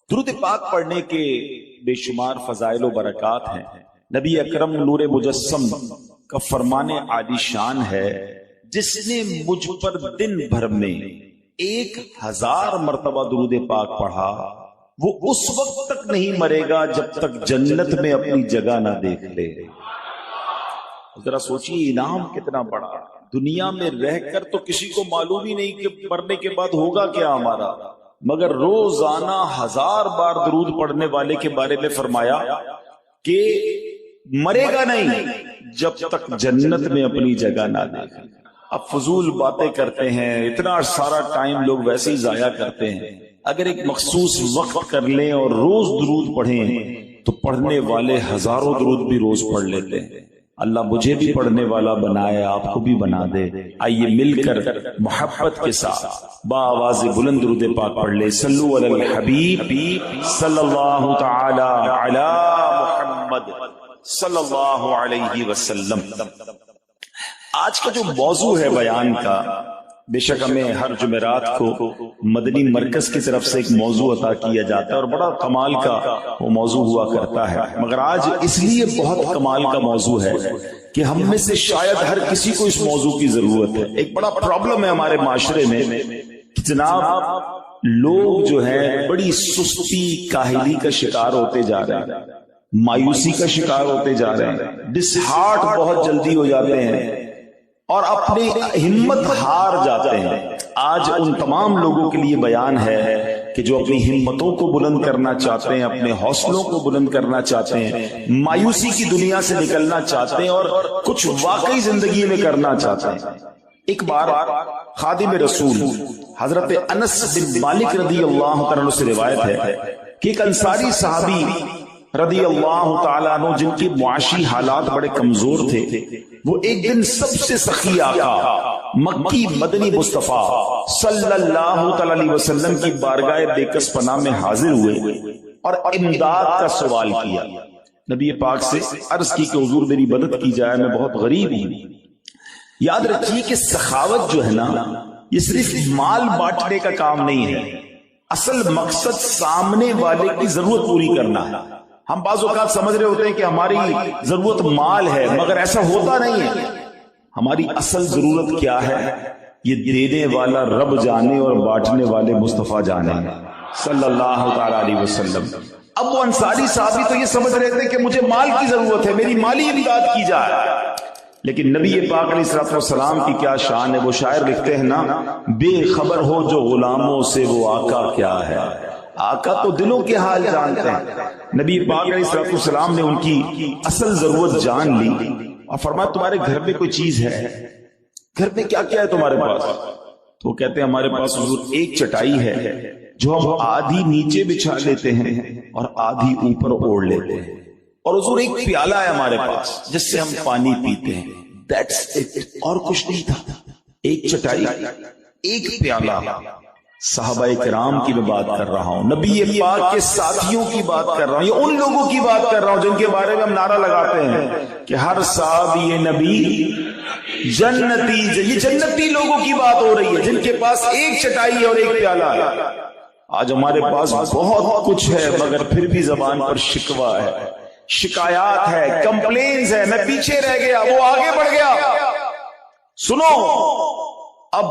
درود پاک پڑھنے کے بے شمار فضائل و برکات ہیں۔ نبی اکرم نور مجسم کا فرمان عالی شان ہے، جس نے مجھ پر دن بھر میں 1000 مرتبہ درود پاک پڑھا، وہ اس وقت تک نہیں مرے گا جب تک جنت میں اپنی جگہ نہ دیکھ لے۔ ذرا سوچیے انعام کتنا بڑا۔ دنیا میں رہ کر تو کسی کو معلوم ہی نہیں کہ مرنے کے بعد ہوگا کیا ہمارا، مگر روزانہ 1000 بار درود پڑھنے والے کے بارے میں فرمایا کہ مرے گا نہیں جب تک جنت میں اپنی جگہ نہ دیکھے۔ اب فضول باتیں کرتے ہیں، اتنا سارا ٹائم لوگ ویسے ہی ضائع کرتے ہیں۔ اگر ایک مخصوص وقت کر لیں اور روز درود پڑھیں تو پڑھنے والے ہزاروں درود بھی روز پڑھ لیتے ہیں۔ اللہ مجھے بھی پڑھنے والا بنائے، آپ کو بھی بنا دے۔ آئیے مل کر محبت کے ساتھ بآواز بلند درود پاک پڑھ لے۔ صلو علی الحبیب صلی اللہ تعالی علی محمد صلی اللہ علیہ وسلم۔ آج کا جو موضوع ہے بیان کا، بے شک ہمیں ہر جمعرات کو مدنی مرکز کی طرف سے ایک موضوع عطا کیا جاتا ہے اور بڑا کمال کا وہ موضوع ہوا کرتا ہے، مگر آج اس لیے بہت کمال کا موضوع ہے کہ ہم میں سے شاید ہر کسی کو اس موضوع کی ضرورت ہے۔ ایک بڑا پرابلم ہے ہمارے معاشرے میں کہ جناب لوگ جو ہے بڑی سستی کاہلی کا شکار ہوتے جا رہے ہیں، مایوسی کا شکار ہوتے جا رہے ہیں، ڈس ہارٹ بہت جلدی ہو جاتے ہیں اور اپنی ہمت ہار جاتے ہیں۔ آج ان تمام لوگوں کے لیے بیان ہے کہ جو اپنی ہمتوں کو بلند کرنا چاہتے ہیں، اپنے حوصلوں کو بلند کرنا چاہتے ہیں، مایوسی کی دنیا سے نکلنا چاہتے ہیں اور کچھ واقعی زندگی میں کرنا چاہتے ہیں۔ ایک بار خادم رسول حضرت انس بن مالک رضی اللہ عنہ سے روایت ہے کہ ایک انصاری صحابی رضی اللہ تعالیٰ عنہ جن کی معاشی حالات بڑے کمزور تھے، وہ ایک دن سب سے سخی آقا مکی مدنی مصطفیٰ صلی اللہ علیہ وسلم کی بارگاہ بے کس پناہ میں حاضر ہوئے اور امداد کا سوال کیا۔ نبی پاک سے عرض کی کہ حضور میری مدد کی جائے، میں بہت غریب ہوں۔ یاد رکھیے کہ سخاوت جو ہے نا، یہ صرف مال بانٹنے کا کام نہیں ہے، اصل مقصد سامنے والے کی ضرورت پوری کرنا ہے۔ ہم بعض اوقات سمجھ رہے ہوتے ہیں کہ ہماری ضرورت مال ہے، مگر ایسا ہوتا نہیں ہے۔ ہماری اصل ضرورت کیا ہے یہ دینے والا رب جانے اور بانٹنے والے مصطفیٰ جانے صلی اللہ تعالی علیہ وسلم۔ اب وہ انصاری صحابی تو یہ سمجھ رہے تھے کہ مجھے مال کی ضرورت ہے، میری مالی امداد کی جائے، لیکن نبی پاک علیہ الصلوۃ والسلام کی کیا شان ہے۔ وہ شاعر لکھتے ہیں نا، بے خبر ہو جو غلاموں سے وہ آقا کیا ہے۔ آقا تو دلوں کے حال جانتے ہیں۔ نبی پاک علیہ الصلوۃ والسلام نے ان کی اصل ضرورت جان لی اور فرمایا تمہارے گھر میں کوئی چیز ہے؟ گھر میں کیا کیا ہے تمہارے پاس؟ تو وہ کہتے ہیں ہمارے پاس حضور ایک چٹائی ہے جو ہم آدھی نیچے بچھا لیتے ہیں اور آدھی اوپر اوڑھ لیتے ہیں، اور حضور ایک پیالہ ہے ہمارے پاس جس سے ہم پانی پیتے ہیں، دیٹس اٹ، اور کچھ نہیں تھا۔ ایک چٹائی، ایک پیالہ۔ صحابہ کرام کی میں بات کر رہا ہوں، نبی پاک کے ساتھیوں کی بات کر رہا ہوں، یہ ان لوگوں کی بات کر رہا ہوں جن کے بارے میں ہم نعرہ لگاتے ہیں کہ ہر صحابی نبی جنتی۔ یہ جنتی لوگوں کی بات ہو رہی ہے جن کے پاس ایک چٹائی اور ایک پیالہ ہے۔ آج ہمارے پاس بہت کچھ ہے مگر پھر بھی زبان پر شکوہ ہے، شکایات ہے، کمپلینز ہے، میں پیچھے رہ گیا، وہ آگے بڑھ گیا۔ سنو، اب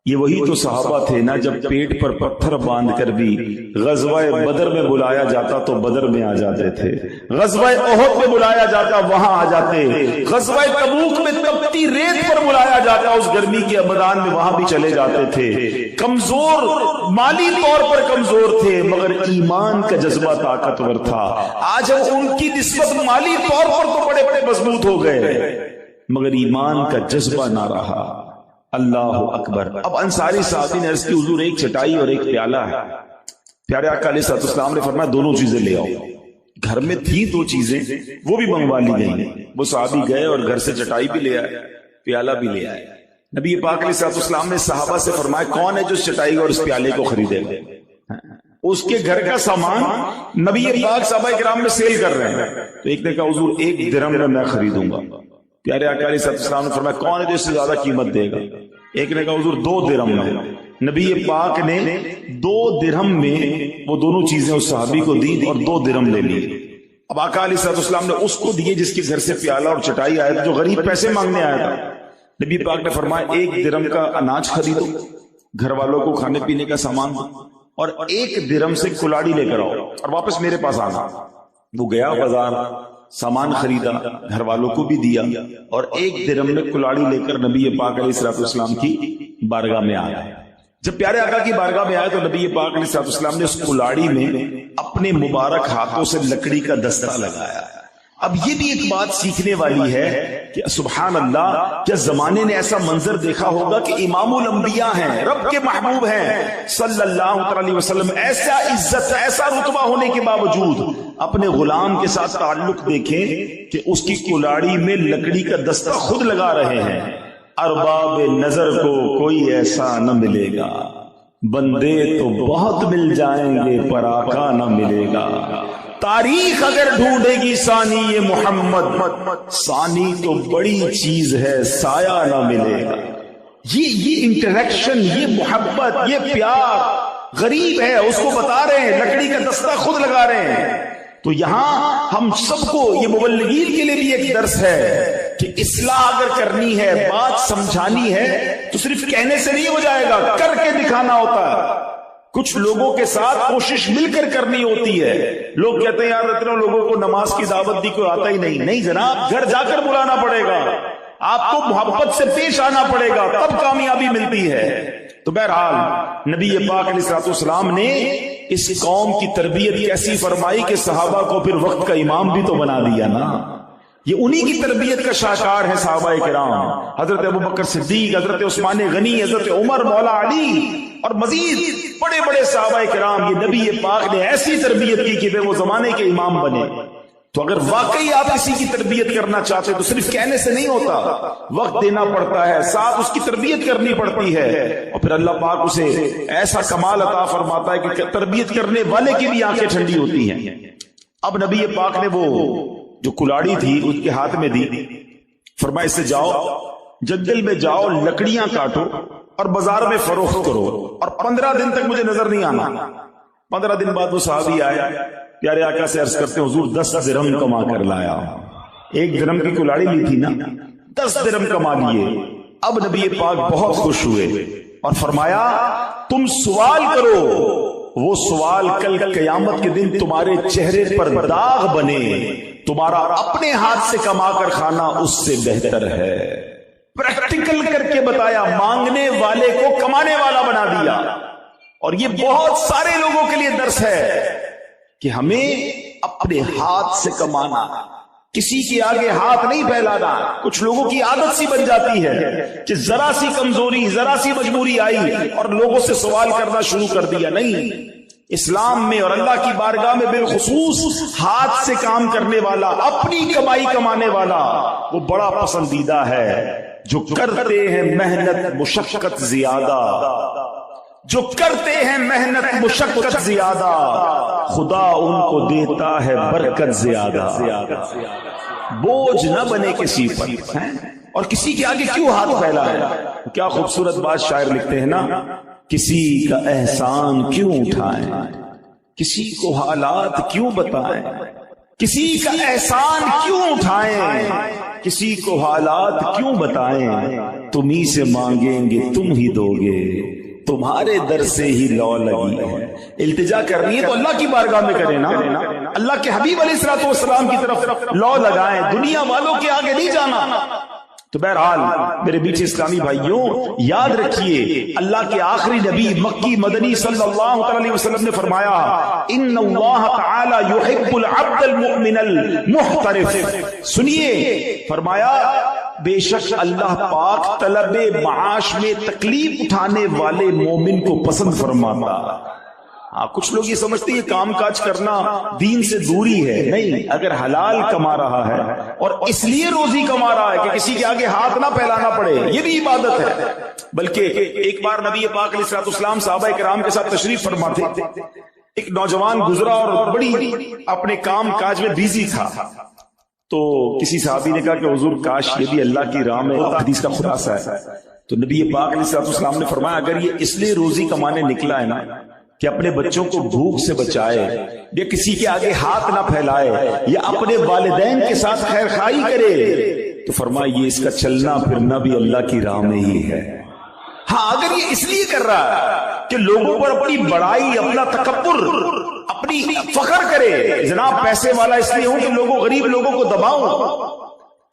یہ وہی تو صحابہ تھے نا جب پیٹ پر پتھر باندھ کر بھی غزوہ بدر میں بلایا جاتا تو بدر میں آ جاتے تھے، غزوہ احد میں بلایا جاتا وہاں آ جاتے، غزوہ تبوک میں تپتی ریت پر بلایا جاتا اس گرمی کے میدان میں وہاں بھی چلے جاتے تھے۔ کمزور، مالی طور پر کمزور تھے مگر ایمان کا جذبہ طاقتور تھا۔ آج ہم ان کی نسبت مالی طور پر تو بڑے بڑے مضبوط ہو گئے مگر ایمان کا جذبہ نہ رہا۔ اللہ اکبر۔ اب انصاری صحابی نے عرض کی حضور ایک چٹائی اور ایک پیالہ ہے۔ پیارے آقا علیہ الصلوۃ والسلام نے فرمایا دونوں چیزیں لے آؤ۔ گھر میں تھی دو چیزیں، وہ بھی منگوا لی گئی۔ وہ صحابی گئے اور گھر سے چٹائی بھی لے آئے، پیالہ بھی لے آئے۔ نبی پاک علیہ الصلوۃ والسلام نے صحابہ سے فرمایا کون ہے جو اس چٹائی اور اس پیالے کو خریدے گا؟ اس کے گھر کا سامان نبی پاک صحابہ کرام میں سیل کر رہے ہیں۔ تو ایک نے کہا حضور 1 درہم میں خریدوں گا۔ پیارے آقا علیہ السلام نے فرمایا کون ہے جو اس سے زیادہ قیمت دے گا؟ ایک نے کہا حضور 2 درہم میں۔ نبی پاک نے 2 درہم میں وہ دونوں چیزیں اس صحابی کو دی اور 2 درہم لے لی. اب آقا علیہ السلام نے اس کو دیے جس کے گھر سے پیالہ اور چٹائی آیا تھا، جو غریب پیسے مانگنے آیا تھا. نبی پاک نے فرمایا 1 درہم کا اناج خریدو، گھر والوں کو کھانے پینے کا سامان دو، اور 1 درہم سے کلاڑی لے کر آؤ اور واپس میرے پاس آنا. وہ گیا بازار، سامان خریدا، گھر والوں کو بھی دیا، اور 1 درہم میں کلاڑی لے کر نبی پاک علیہ السلام کی بارگاہ میں آیا. جب پیارے آقا کی بارگاہ میں آئے تو نبی پاک علیہ السلام نے اس کلاڑی میں اپنے مبارک ہاتھوں سے لکڑی کا دستہ لگایا. اب یہ بھی ایک بات سیکھنے والی ہے کہ سبحان اللہ، کیا زمانے نے ایسا منظر دیکھا ہوگا کہ امام الانبیاء ہیں، رب کے محبوب ہیں صلی اللہ علیہ وسلم، ایسا عزت ایسا رتبہ ہونے کے باوجود اپنے غلام کے ساتھ تعلق دیکھیں کہ اس کی کلاڑی میں لکڑی کا دستہ خود لگا رہے ہیں. ارباب نظر کو کوئی ایسا نہ ملے گا، بندے تو بہت مل جائیں گے پر آقا نہ ملے گا. تاریخ اگر ڈھونڈے گی ثانی محمد، ثانی تو بڑی چیز ہے سایہ نہ ملے گا. یہ انٹریکشن، یہ محبت، یہ پیار، غریب ہے اس کو بتا رہے ہیں، لکڑی کا دستہ خود لگا رہے ہیں. تو یہاں ہم سب کو، یہ مبلغین کے لیے بھی ایک درس ہے کہ اصلاح اگر کرنی ہے، بات سمجھانی ہے تو صرف کہنے سے نہیں ہو جائے گا، کر کے دکھانا ہوتا ہے. کچھ لوگوں کے ساتھ کوشش مل کر کرنی ہوتی ہے. لوگ کہتے ہیں یار اتنے لوگوں کو نماز کی دعوت دی کوئی آتا ہی نہیں. نہیں جناب، گھر جا کر بلانا پڑے گا، آپ کو محبت سے پیش آنا پڑے گا، تب کامیابی ملتی ہے. تو بہرحال نبی پاک علیہ السلام نے اس قوم کی تربیت کیسی فرمائی کہ صحابہ کو پھر وقت کا امام بھی تو بنا دیا نا. یہ انہی کی تربیت کا شاہکار ہے صحابہ کرام، حضرت ابوبکر صدیق، حضرت عثمان غنی، حضرت عمر مولا علی، اور مزید بڑے بڑے صحابہ کرام. یہ نبی پاک نے ایسی تربیت کی کہ وہ زمانے کے امام بنے. تو اگر واقعی آپ کسی کی تربیت کرنا چاہتے تو صرف کہنے سے نہیں ہوتا، وقت دینا پڑتا ہے، ساتھ اس کی تربیت کرنی پڑتی ہے، اور پھر اللہ پاک اسے ایسا کمال عطا فرماتا ہے کہ تربیت کرنے والے کی بھی آنکھیں ٹھنڈی ہوتی ہیں. اب نبی پاک نے وہ جو کلاڑی تھی اس کے ہاتھ میں دی، فرمایا اس سے جاؤ جنگل میں جاؤ، لکڑیاں کاٹو اور بازار میں فروخت کرو، اور 15 دن تک مجھے نظر نہیں آنا. 15 دن بعد وہ صحابی آیا، پیارے آقا سے عرض کرتے ہیں حضور 10 درہم کما کر لایا. 1 درہم کی کلاڑی لی تھی نا، 10 درہم کما لیے. اب نبی پاک بہت خوش ہوئے اور فرمایا تم سوال کرو، وہ سوال کل قیامت کے دن تمہارے چہرے پر داغ بنے، تمہارا اپنے ہاتھ سے کما کر کھانا اس سے بہتر ہے. پریکٹیکل کر کے بتایا، مانگنے والے کو کمانے والا بنا دیا. اور یہ بہت سارے لوگوں کے لیے درس ہے کہ ہمیں اپنے ہاتھ سے کمانا، کسی کے آگے ہاتھ نہیں پھیلانا. کچھ لوگوں کی عادت سی بن جاتی ہے کہ ذرا سی کمزوری، ذرا سی مجبوری آئی اور لوگوں سے سوال کرنا شروع کر دیا. نہیں، اسلام میں اور اللہ کی بارگاہ میں بالخصوص ہاتھ سے کام کرنے والا، اپنی کمائی کمانے والا وہ بڑا پسندیدہ ہے. جو کرتے ہیں محنت مشقت زیادہ، جو کرتے ہیں محنت مشقت زیادہ، خدا ان کو دیتا ہے برکت زیادہ. بوجھ نہ بنے کسی پر، اور کسی کے آگے کیوں ہاتھ پھیلا ہے. کیا خوبصورت بات شاعر لکھتے ہیں نا، کسی کا احسان کیوں اٹھائیں، کسی کو حالات کیوں بتائیں، کسی کا احسان کیوں اٹھائیں، کسی کو حالات کیوں بتائیں، تم ہی سے مانگیں گے تم ہی دو گے، تمہارے در سے ہی لو لگی ہے. التجا کرنی ہے تو اللہ کی بارگاہ میں کریں نا، اللہ کے حبیب علیہ الصلوۃ والسلام کی طرف لو لگائیں، دنیا والوں کے آگے نہیں جانا. تو بہرحال میرے میٹھے اسلامی بھائیوں، یاد رکھیے اللہ کے آخری نبی مکی مدنی صلی اللہ علیہ وسلم نے فرمایا ان اللہ تعالی یحب العبد المؤمن المحترف. سنیے، فرمایا بے شک اللہ پاک طلب معاش میں تکلیف اٹھانے والے مومن کو پسند فرماتا. کچھ لوگ یہ سمجھتے ہیں کام کاج کرنا دین سے دوری ہے. نہیں، اگر حلال کما رہا ہے اور اس لیے روزی کما رہا ہے کہ کسی کے آگے ہاتھ نہ پھیلانا پڑے، یہ بھی عبادت ہے. بلکہ ایک بار نبی پاک علیہ السلام صحابہ کرام کے ساتھ تشریف فرما تھے. ایک نوجوان گزرا اور بڑی اپنے کام کاج میں بیزی تھا. تو کسی صحابی نے کہا کہ حضور کاش یہ بھی اللہ کی راہ میں، حدیث کا خلاصہ ہے، تو نبی پاک علیہ السلام نے فرمایا اگر یہ اس لیے روزی کمانے نکلا ہے نا کہ اپنے بچوں کو بھوک سے بچائے یا کسی کے آگے ہاتھ نہ پھیلائے یا اپنے والدین کے ساتھ خیر خواہی کرے، تو فرمایا یہ اس کا چلنا پھرنا بھی اللہ کی راہ میں ہی ہے۔ ہاں اگر یہ اس لیے کر رہا ہے کہ لوگوں پر اپنی بڑائی، اپنا تکبر، اپنی فخر کرے، جناب پیسے والا اس لیے ہوں کہ غریب لوگوں کو دباؤں،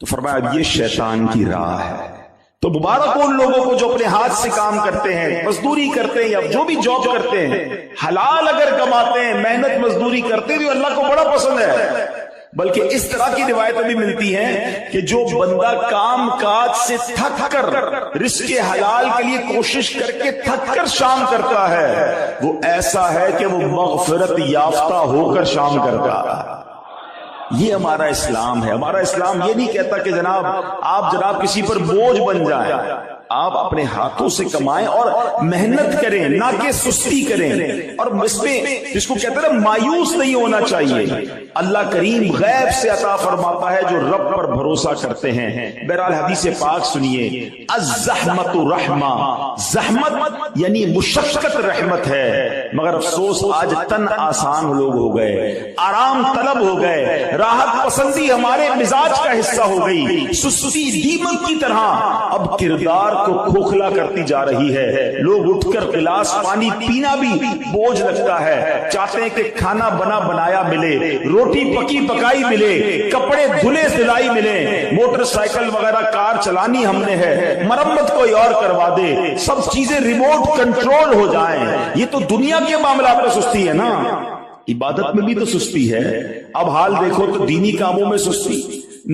تو فرمایا اب یہ شیطان کی راہ ہے۔ تو مبارک ان لوگوں کو جو اپنے ہاتھ سے کام کرتے ہیں، مزدوری کرتے ہیں یا جو بھی جاب کرتے ہیں، حلال اگر کماتے ہیں، محنت مزدوری کرتے ہیں تو اللہ کو بڑا پسند ہے۔ بلکہ اس طرح کی روایتیں بھی ملتی ہیں کہ جو بندہ کام کاج سے تھک کر رزق حلال کے لیے کوشش کر کے تھک کر شام کرتا ہے، وہ ایسا ہے کہ وہ مغفرت یافتہ ہو کر شام کرتا ہے۔ یہ ہمارا اسلام ہے۔ ہمارا اسلام یہ نہیں کہتا کہ آپ کسی پر بوجھ بن جائیں، آپ اپنے ہاتھوں سے کمائیں اور محنت کریں، نہ کہ سستی کریں، اور اس میں جس کو کہتے ہیں مایوس نہیں ہونا چاہیے۔ اللہ کریم غیب سے عطا فرماتا ہے جو رب پر بھروسہ کرتے ہیں۔ بہرحال حدیث پاک سنیے، الزحمت رحمہ، زحمت یعنی مشقت رحمت ہے، مگر افسوس آج تن آسان لوگ ہو گئے، آرام طلب ہو گئے، راحت پسندی ہمارے مزاج کا حصہ ہو گئی، سستی دیمک کی طرح اب کردار کو کھوکھلا کرتی جا رہی ہے۔ لوگ اٹھ کر گلاس پانی پینا بھی بوجھ لگتا ہے، چاہتے ہیں کہ کھانا بنا بنایا ملے، روٹی پکی پکائی ملے، کپڑے دھلے دھلائی ملے، موٹر سائیکل وغیرہ کار چلانی ہم نے ہے، مرمت کوئی اور کروا دے، سب چیزیں ریموٹ کنٹرول ہو جائیں۔ یہ تو دنیا کے معاملات میں سستی ہے نا، عبادت میں بھی تو سستی ہے۔ اب حال دیکھو تو دینی کاموں میں سستی،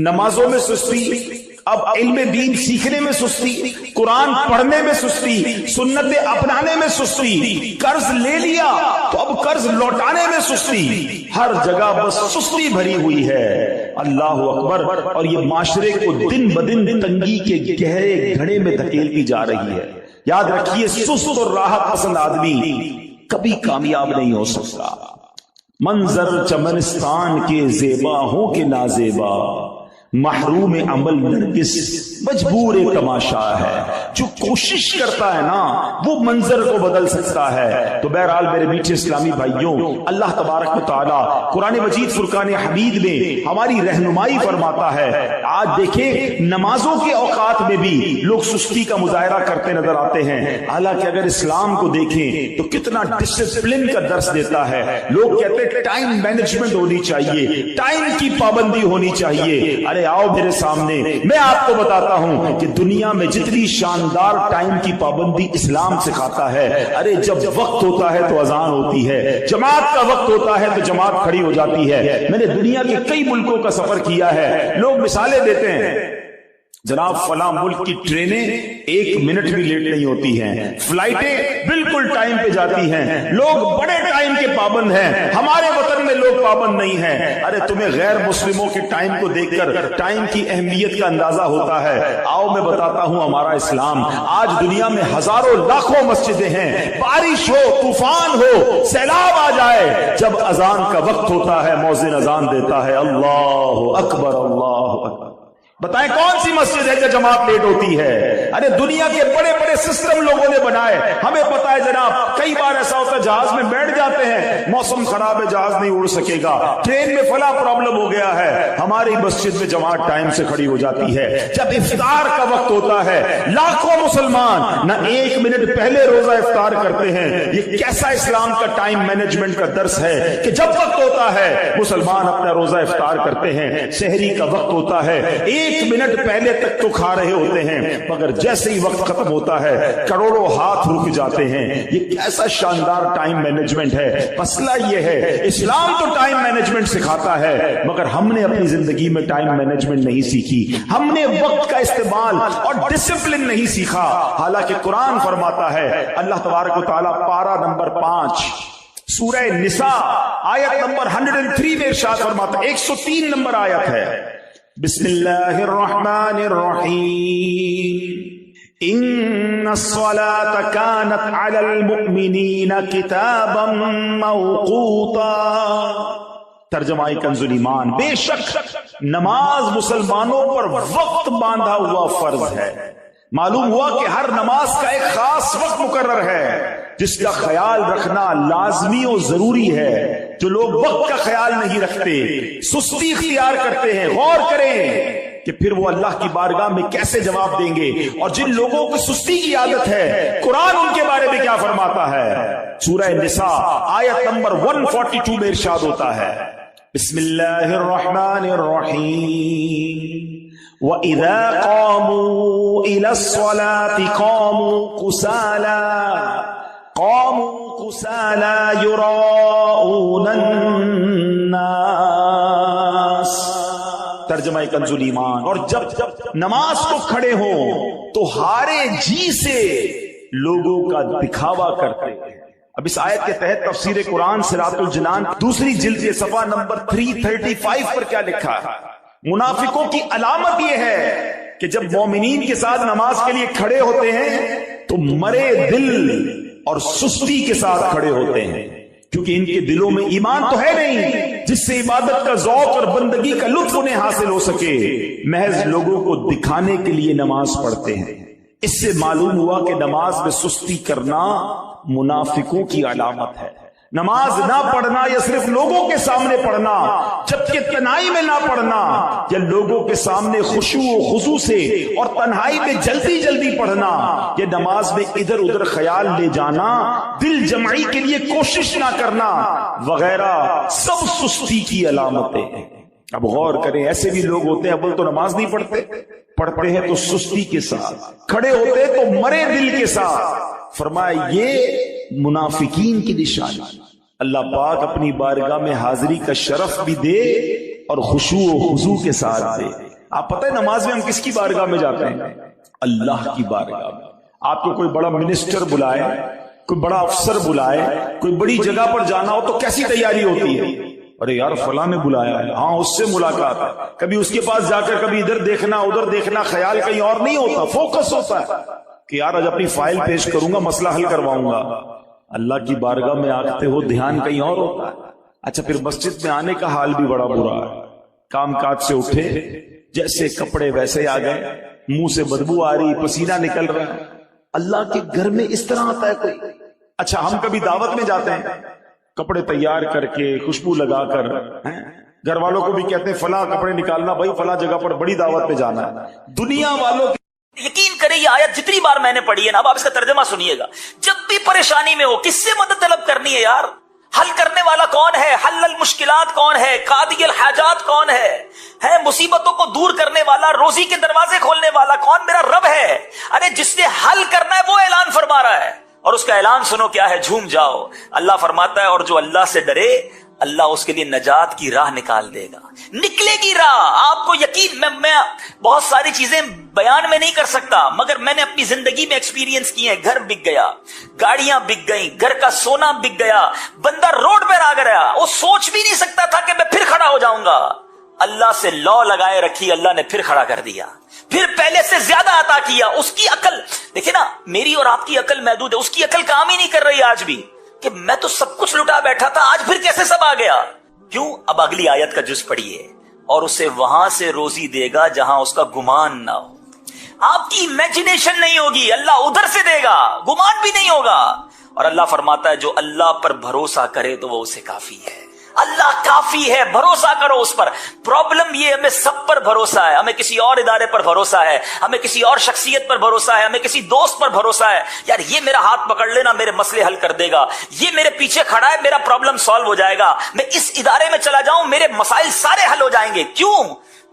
نمازوں میں سستی، اب علم دین سیکھنے میں سستی، قرآن پڑھنے میں سستی، سنتیں اپنانے میں سستی، قرض لے لیا تو اب قرض لوٹانے میں سستی، ہر جگہ بس سستی بھری ہوئی ہے۔ اللہ اکبر۔ اور یہ معاشرے کو دن بدن تنگی کے گہرے گھڑے میں دھکیلتی جا رہی ہے۔ یاد رکھیے سست اور راحت پسند آدمی کبھی کامیاب نہیں ہو سکتا۔ منظر چمنستان کے زیبا ہوں کہ نازیبا، محروم عمل نرگس مجبور تماشا ہے۔ جو کوشش کرتا ہے نا وہ منظر کو بدل سکتا ہے۔ تو بہرحال میرے میٹھے اسلامی بھائیوں، اللہ تبارک و تعالی قرآن مجید فرقان حمید میں ہماری رہنمائی فرماتا ہے۔ آج دیکھیں نمازوں کے اوقات میں بھی لوگ سستی کا مظاہرہ کرتے نظر آتے ہیں، حالانکہ اگر اسلام کو دیکھیں تو کتنا ڈسپلن کا درس دیتا ہے۔ لوگ کہتے ہیں ٹائم مینجمنٹ ہونی چاہیے، ٹائم کی پابندی ہونی چاہیے۔ ارے آؤ میرے سامنے، میں آپ کو بتاتا ہوں کہ دنیا میں جتنی شاندار ٹائم کی پابندی اسلام سکھاتا ہے، ارے جب وقت ہوتا ہے تو اذان ہوتی ہے، جماعت کا وقت ہوتا ہے تو جماعت کھڑی ہو جاتی ہے۔ میں نے دنیا کے کئی ملکوں کا سفر کیا ہے، لوگ مثالیں دیتے ہیں، جناب فلاں ملک کی ٹرینیں 1 منٹ بھی لیٹ نہیں ہوتی ہیں، فلائٹیں بالکل ٹائم پہ جاتی ہیں، لوگ بڑے ٹائم کے پابند ہیں، ہمارے وطن میں لوگ پابند نہیں ہیں۔ ارے تمہیں غیر مسلموں کے ٹائم کو دیکھ کر ٹائم کی اہمیت کا اندازہ ہوتا ہے۔ آؤ میں بتاتا ہوں ہمارا اسلام۔ آج دنیا میں ہزاروں لاکھوں مسجدیں ہیں، بارش ہو، طوفان ہو، سیلاب آ جائے، جب اذان کا وقت ہوتا ہے مؤذن اذان دیتا ہے، اللہ اکبر اللہ اکبر۔ بتائیں کون سی مسجد ہے کہ جماعت لیٹ ہوتی ہے؟ ارے دنیا کے بڑے بڑے سسٹم لوگوں نے بنائے، ہمیں پتا ہے جناب۔ کئی بار ایسا ہوتا ہے جہاز میں بیٹھ جاتے ہیں، موسم خراب ہے جہاز نہیں اڑ سکے گا، ٹرین میں فلاں پرابلم ہو گیا ہے، ہماری مسجد میں جماعت ٹائم سے کھڑی ہو جاتی ہے۔ جب افطار کا وقت ہوتا ہے لاکھوں مسلمان نہ 1 منٹ پہلے روزہ افطار کرتے ہیں۔ یہ کیسا اسلام کا ٹائم مینجمنٹ کا درس ہے کہ جب وقت ہوتا ہے مسلمان اپنا روزہ افطار کرتے ہیں، سحری کا وقت ہوتا ہے 1 منٹ پہلے تک تو کھا رہے ہوتے ہیں، مگر جیسے ہی وقت ختم ہوتا ہے کروڑوں ہاتھ رک جاتے ہیں۔ یہ کیسا شاندار ٹائم مینجمنٹ ہے۔ مسئلہ یہ ہے اسلام تو ٹائم مینجمنٹ سکھاتا ہے، مگر ہم نے اپنی زندگی میں ٹائم مینجمنٹ نہیں سیکھی، ہم نے وقت کا استعمال اور ڈسپلن نہیں سیکھا۔ حالانکہ قرآن فرماتا ہے، اللہ تبارک و تعالیٰ پارہ نمبر 5 سورہ نساء آیت نمبر 103 میں ارشاد فرماتا ہے، 103 نمبر آیت ہے، بسم اللہ الرحمن الرحیم، ان الصلاة كانت على المؤمنین کتابا موقوتا۔ ترجمہ کنز ایمان، بے شک نماز مسلمانوں پر وقت باندھا ہوا فرض ہے۔ معلوم ہوا کہ ہر نماز کا ایک خاص وقت مقرر ہے جس کا خیال رکھنا لازمی اور ضروری ہے. جو لوگ وقت کا خیال نہیں رکھتے، سستی اختیار کرتے ہیں، غور کریں کہ پھر وہ اللہ کی بارگاہ میں کیسے جواب دیں گے. اور جن لوگوں کو سستی کی عادت ہے، قرآن ان کے بارے میں کیا فرماتا ہے؟ سورہ نساء آیت نمبر 142 میں ارشاد ہوتا ہے، بسم اللہ الرحمن الرحیم، وَإِذَا قَامُوا إِلَى الصَّلَاةِ قَامُوا كُسَالَى يُرَاءُونَ النَّاسَ. ترجمہ کنز الایمان. اور جب نماز کو کھڑے ہوں تو ہارے جی سے لوگوں کا دکھاوا کرتے ہیں. اب اس آیت کے تحت تفسیر قرآن صراط الجنان دوسری جلد کے صفحہ نمبر 335 پر کیا لکھا ہے؟ منافقوں کی علامت یہ ہے کہ جب مومنین کے ساتھ نماز کے لیے کھڑے ہوتے ہیں تو مرے دل اور سستی کے ساتھ کھڑے ہوتے ہیں، کیونکہ ان کے دلوں میں ایمان تو ہے نہیں جس سے عبادت کا ذوق اور بندگی کا لطف انہیں حاصل ہو سکے. محض لوگوں کو دکھانے کے لیے نماز پڑھتے ہیں. اس سے معلوم ہوا کہ نماز میں سستی کرنا منافقوں کی علامت ہے. نماز نہ پڑھنا یا صرف لوگوں کے سامنے پڑھنا، جبکہ تنہائی میں نہ پڑھنا، یا لوگوں کے سامنے خشوع و خضوع سے اور تنہائی میں جلدی جلدی پڑھنا، یا نماز میں ادھر ادھر خیال لے جانا، دل جمعی کے لیے کوشش نہ کرنا وغیرہ، سب سستی کی علامتیں ہیں. اب غور کریں، ایسے بھی لوگ ہوتے ہیں اول تو نماز نہیں پڑھتے ہیں تو سستی کے ساتھ، کھڑے ہوتے تو مرے دل کے ساتھ. فرمایا یہ منافقین کی نشانی. اللہ پاک اپنی بارگاہ میں حاضری کا شرف بھی دے اور خشوع و خضوع کے ساتھ دے. آپ پتہ ہے نماز میں ہم کس کی بارگاہ میں جاتے ہیں؟ اللہ کی بارگاہ میں. آپ کو کوئی بڑا منسٹر بلائے، کوئی بڑا افسر بلائے، کوئی بڑی جگہ پر جانا ہو تو کیسی تیاری ہوتی ہے؟ ارے یار فلاں نے بلایا ہے، ہاں اس سے ملاقات ہے. کبھی اس کے پاس جا کر کبھی ادھر دیکھنا ادھر دیکھنا، خیال کہیں اور نہیں ہوتا، فوکس ہوتا ہے کہ یار آج اپنی فائل پیش کروں گا، مسئلہ حل کرواؤں گا. اللہ کی بارگاہ میں آتے ہو دھیان کہیں اور ہوتا ہے. اچھا پھر مسجد میں آنے کا حال بھی بڑا برا ہے. کام کاج سے اٹھے، جیسے کپڑے ویسے آ گئے، منہ سے بدبو آ رہی، پسینہ نکل رہا ہے. اللہ کے گھر میں اس طرح آتا ہے کوئی؟ اچھا ہم کبھی دعوت میں جاتے ہیں، کپڑے تیار کر کے خوشبو لگا کر، گھر والوں کو بھی کہتے ہیں فلاں کپڑے نکالنا بھائی، فلاں جگہ پر بڑی دعوت پہ جانا ہے. دنیا والوں یقین کریں یہ آیت جتنی بار میں نے پڑھی ہے نا، اب آپ اس کا ترجمہ سنیے گا. جب بھی پریشانی میں ہو کس سے مدد طلب کرنی ہے یار؟ حل کرنے والا کون ہے؟ حل المشکلات کون ہے؟ قاضی الحاجات کون ہے مصیبتوں کو دور کرنے والا، روزی کے دروازے کھولنے والا کون؟ میرا رب ہے. ارے جس نے حل کرنا ہے وہ اعلان فرما رہا ہے، اور اس کا اعلان سنو کیا ہے، جھوم جاؤ. اللہ فرماتا ہے اور جو اللہ سے ڈرے اللہ اس کے لیے نجات کی راہ نکال دے گا. نکلے گی راہ. آپ کو یقین، میں بہت ساری چیزیں بیان میں نہیں کر سکتا، مگر میں نے اپنی زندگی میں ایکسپیرینس کی ہیں. گھر بک گیا، گاڑیاں بک گئیں، گھر کا سونا بک گیا، بندہ روڈ پر آ گیا، وہ سوچ بھی نہیں سکتا تھا کہ میں پھر کھڑا ہو جاؤں گا. اللہ سے لو لگائے رکھی، اللہ نے پھر کھڑا کر دیا، پھر پہلے سے زیادہ عطا کیا. اس کی عقل دیکھیں نا، میری اور آپ کی عقل محدود ہے، اس کی عقل کام ہی نہیں کر رہی آج بھی کہ میں تو سب کچھ لٹا بیٹھا تھا، آج پھر کیسے سب آ گیا. کیوں؟ اب اگلی آیت کا جز پڑھیے، اور اسے وہاں سے روزی دے گا جہاں اس کا گمان نہ ہو. آپ کی امیجنیشن نہیں ہوگی، اللہ ادھر سے دے گا، گمان بھی نہیں ہوگا. اور اللہ فرماتا ہے جو اللہ پر بھروسہ کرے تو وہ اسے کافی ہے. اللہ کافی ہے، بھروسہ کرو اس پر. پرابلم یہ ہمیں سب پر بھروسہ ہے، ہمیں کسی اور ادارے پر بھروسہ ہے، ہمیں کسی اور شخصیت پر بھروسہ ہے، ہمیں کسی دوست پر بھروسہ ہے. یار یہ میرا ہاتھ پکڑ لینا، میرے مسئلے حل کر دے گا، یہ میرے پیچھے کھڑا ہے، میرا پرابلم سالو ہو جائے گا، میں اس ادارے میں چلا جاؤں میرے مسائل سارے حل ہو جائیں گے. کیوں؟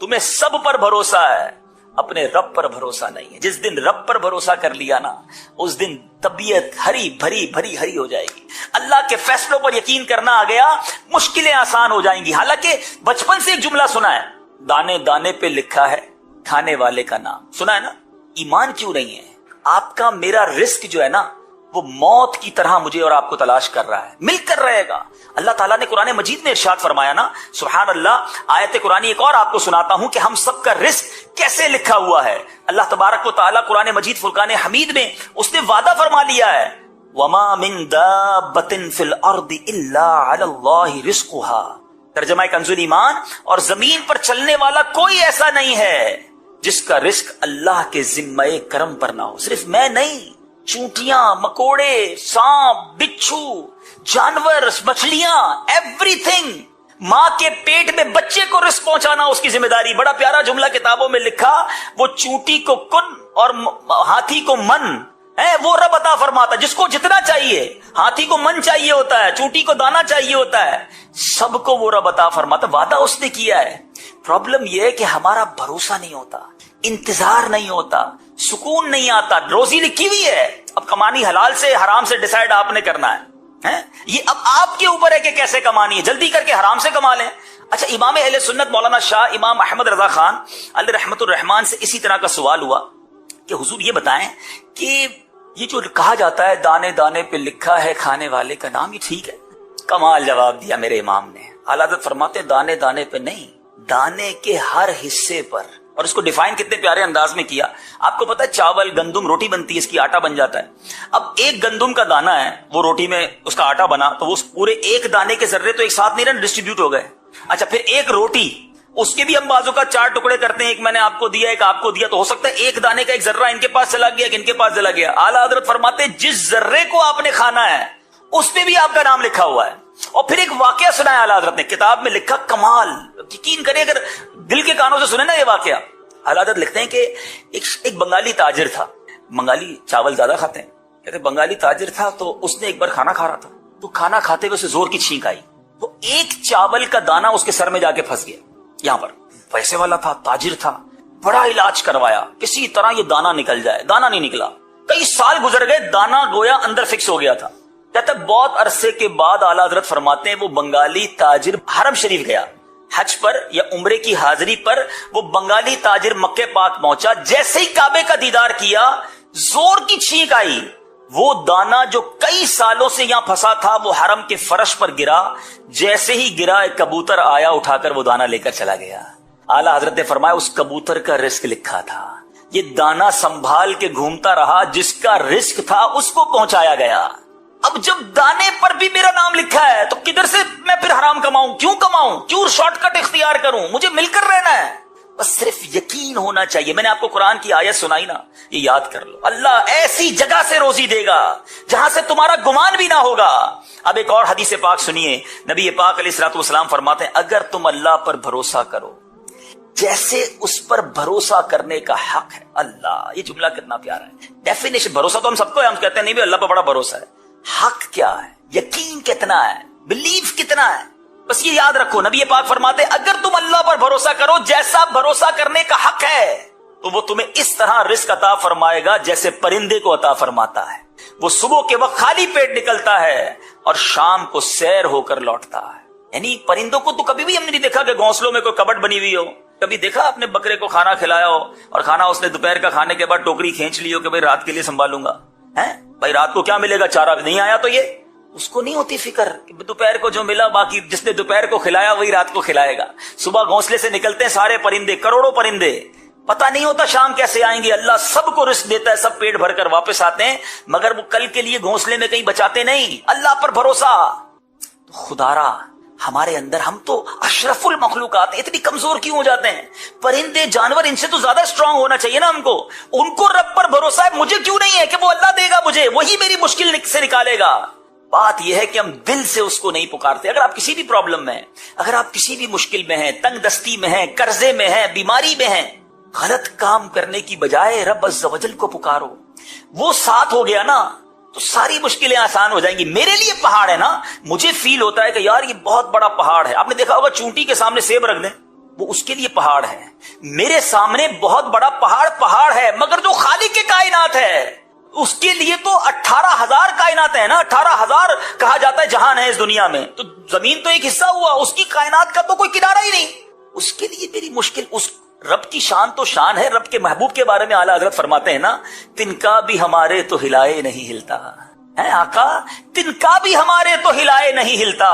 تمہیں سب پر بھروسہ ہے، اپنے رب پر بھروسہ نہیں ہے. جس دن رب پر بھروسہ کر لیا نا، اس دن طبیعت ہری بھری ہری ہو جائے گی. اللہ کے فیصلوں پر یقین کرنا آ گیا، مشکلیں آسان ہو جائیں گی. حالانکہ بچپن سے ایک جملہ سنا ہے، دانے دانے پہ لکھا ہے کھانے والے کا نام. سنا ہے نا؟ ایمان کیوں نہیں ہے؟ آپ کا میرا رزق جو ہے نا، وہ موت کی طرح مجھے اور آپ کو تلاش کر رہا ہے، مل کر رہے گا. اللہ تعالیٰ نے قرآن مجید میں ارشاد فرمایا نا، سبحان اللہ. آیت قرآن ایک اور آپ کو سناتا ہوں کہ ہم سب کا رزق کیسے لکھا ہوا ہے. اللہ تبارک و تعالیٰ قرآن مجید فرقان حمید میں اس نے وعدہ فرما لیا ہے، وَمَا مِن دَابَّةٍ فِي الْأَرْضِ إِلَّا عَلَى اللَّهِ رِزْقُهَا. ترجمہ کنز ایمان، اور زمین پر چلنے والا کوئی ایسا نہیں ہے جس کا رزق اللہ کے ذمہ کرم پر نہ ہو. صرف میں نہیں، چونٹیاں، مکوڑے، سانپ، بچھو، جانور، مچھلیاں، ایوری تھنگ. ماں کے پیٹ میں بچے کو رزق پہنچانا اس کی ذمہ داری. بڑا پیارا جملہ کتابوں میں لکھا، وہ چونٹی کو کن اور ہاتھی کو من ہے، وہ رب عطا فرماتا. جس کو جتنا چاہیے، ہاتھی کو من چاہیے ہوتا ہے، چونٹی کو دانا چاہیے ہوتا ہے، سب کو وہ رب عطا فرماتا. وعدہ اس نے کیا ہے. پرابلم یہ ہے کہ ہمارا بھروسہ نہیں ہوتا، انتظار نہیں ہوتا، سکون نہیں آتا. روزی لکھی ہوئی ہے، اب کمانی حلال سے حرام سے ڈیسائیڈ آپ نے کرنا ہے. یہ اب آپ کے اوپر ہے کہ کیسے کمانی ہے. جلدی کر کے حرام سے کما لیں. اچھا، امام اہل سنت مولانا شاہ امام احمد رضا خان علیہ رحمت الرحمان سے اسی طرح کا سوال ہوا کہ حضور یہ بتائیں کہ یہ جو کہا جاتا ہے دانے دانے پہ لکھا ہے کھانے والے کا نام، یہ ٹھیک ہے؟ کمال جواب دیا میرے امام نے. اعلیٰ حضرت فرماتے دانے دانے پہ نہیں، دانے کے ہر حصے پر. اور اس کو ڈیفائن کتنے پیارے انداز میں کیا. آپ کو پتا ہے چاول، گندم، روٹی بنتی ہے، اس کی آٹا بن جاتا ہے. اب ایک گندم کا دانا ہے، وہ روٹی میں اس کا آٹا بنا، تو وہ پورے ایک دانے کے ذرے تو ایک ساتھ نہیں رہے، ڈسٹریبیوٹ ہو گئے. اچھا، پھر ایک روٹی، اس کے بھی ہم بازو کا 4 ٹکڑے کرتے ہیں، ایک میں نے آپ کو دیا، ایک آپ کو دیا، تو ہو سکتا ہے ایک دانے کا ایک ذرہ ان کے پاس چلا گیا کہ ان کے پاس چلا گیا. اعلیٰ حضرت فرماتے جس ذرے کو آپ نے کھانا ہے اس پہ بھی آپ کا نام لکھا ہوا ہے. اور پھر ایک واقعہ سنایا اعلیٰ حضرت نے، کتاب میں لکھا، کمال. یقین کرے اگر دل کے کانوں سے سنے نا یہ واقعہ. اعلیٰ حضرت لکھتے ہیں کہ ایک بنگالی تاجر تھا. بنگالی چاول زیادہ کھاتے ہیں. کہتے بنگالی تاجر تھا، تو اس نے ایک بار کھانا کھا رہا تھا، تو کھانا کھاتے ہوئے اسے زور کی چھینک آئی، تو ایک چاول کا دانا اس کے سر میں جا کے پھنس گیا. یہاں پر پیسے والا تھا، تاجر تھا، بڑا علاج کروایا کسی طرح یہ دانا نکل جائے. دانا نہیں نکلا. کئی سال گزر گئے، دانا گویا اندر فکس ہو گیا تھا. کہتے بہت عرصے کے بعد اعلیٰ حضرت فرماتے ہیں وہ بنگالی تاجر حرم شریف گیا، حج پر یا عمرے کی حاضری پر. وہ بنگالی تاجر مکہ پاک پہنچا، جیسے ہی کعبے کا دیدار کیا، زور کی چھینک آئی. وہ دانا جو کئی سالوں سے یہاں پھنسا تھا وہ حرم کے فرش پر گرا. جیسے ہی گرا، ایک کبوتر آیا، اٹھا کر وہ دانا لے کر چلا گیا. اعلیٰ حضرت نے فرمایا اس کبوتر کا رزق لکھا تھا. یہ دانا سنبھال کے گھومتا رہا، جس کا رزق تھا اس کو پہنچایا گیا. اب جب دانے پر بھی میرا نام لکھا ہے تو کدھر سے میں پھر حرام کماؤں؟ کیوں شارٹ کٹ اختیار کروں؟ مجھے مل کر رہنا ہے. بس صرف یقین ہونا چاہیے. میں نے آپ کو قرآن کی آیت سنائی نا، یہ یاد کر لو. اللہ ایسی جگہ سے روزی دے گا جہاں سے تمہارا گمان بھی نہ ہوگا. اب ایک اور حدیث پاک سنیے. نبی پاک علیہ الصلوۃ والسلام فرماتے ہیں اگر تم اللہ پر بھروسہ کرو جیسے اس پر بھروسہ کرنے کا حق ہے. اللہ، یہ جملہ کتنا پیارا ہے. ڈیفینیشن بھروسہ تو ہم سب کو ہے، ہم کہتے ہیں نہیں بھی اللہ پر بڑا بھروسہ ہے. حق کیا ہے؟ یقین کتنا ہے؟ بلیف کتنا ہے؟ بس یہ یاد رکھو. نبی پاک فرماتے اگر تم اللہ پر بھروسہ کرو جیسا بھروسہ کرنے کا حق ہے تو وہ تمہیں اس طرح رزق عطا فرمائے گا جیسے پرندے کو عطا فرماتا ہے. وہ صبح کے وقت خالی پیٹ نکلتا ہے اور شام کو سیر ہو کر لوٹتا ہے. یعنی پرندوں کو تو کبھی بھی ہم نے نہیں دیکھا کہ گھونسلوں میں کوئی کبٹ بنی ہوئی ہو. کبھی دیکھا اپنے بکرے کو کھانا کھلایا ہو اور کھانا اس نے دوپہر کا کھانے کے بعد ٹوکری کھینچ لی ہو کہ بھائی رات کے لیے سنبھالوں گا. بھائی رات کو کیا ملے گا؟ چارہ نہیں آیا تو یہ اس کو نہیں ہوتی فکر کہ دوپہر کو جو ملا، باقی جس نے دوپہر کو کھلایا وہی رات کو کھلائے گا. صبح گھونسلے سے نکلتے ہیں سارے پرندے، کروڑوں پرندے، پتہ نہیں ہوتا شام کیسے آئیں گے. اللہ سب کو رزق دیتا ہے، سب پیٹ بھر کر واپس آتے ہیں، مگر وہ کل کے لیے گھونسلے میں کہیں بچاتے نہیں. اللہ پر بھروسہ. خدارا ہمارے اندر، ہم تو اشرف المخلوقات ہیں، اتنی کمزور کیوں ہو جاتے ہیں؟ پرندے جانور ان سے تو زیادہ اسٹرانگ ہونا چاہیے نا ہم کو. ان کو رب پر بھروسہ ہے، مجھے کیوں نہیں ہے کہ وہ اللہ دے گا مجھے، وہی میری مشکل سے نکالے گا. بات یہ ہے کہ ہم دل سے اس کو نہیں پکارتے. اگر آپ کسی بھی پرابلم میں ہیں، اگر آپ کسی بھی مشکل میں ہیں، تنگ دستی میں ہیں، قرضے میں ہیں، بیماری میں ہیں، غلط کام کرنے کی بجائے رب عز و جل کو پکارو. وہ ساتھ ہو گیا نا تو ساری مشکلیں آسان ہو جائیں گی. میرے لیے پہاڑ ہے نا، مجھے فیل ہوتا ہے کہ یار یہ بہت بڑا پہاڑ ہے. آپ نے دیکھا ہوگا چونٹی کے سامنے سیب رکھ دیں، وہ اس کے لیے پہاڑ ہے. میرے سامنے بہت بڑا پہاڑ ہے، مگر جو خالق کے کائنات ہے اس کے لیے تو 18,000 کائنات ہیں نا. 18,000 کہا جاتا ہے جہان ہے اس دنیا میں، تو زمین تو ایک حصہ ہوا، اس کی کائنات کا تو کوئی کنارہ ہی نہیں. اس کے لیے میری مشکل، اس رب کی شان تو شان ہے. رب کے محبوب کے بارے میں اعلیٰ حضرت فرماتے ہیں نا، تنکا بھی ہمارے تو ہلائے نہیں ہلتا ہے. آقا تنکا بھی ہمارے تو ہلائے نہیں ہلتا،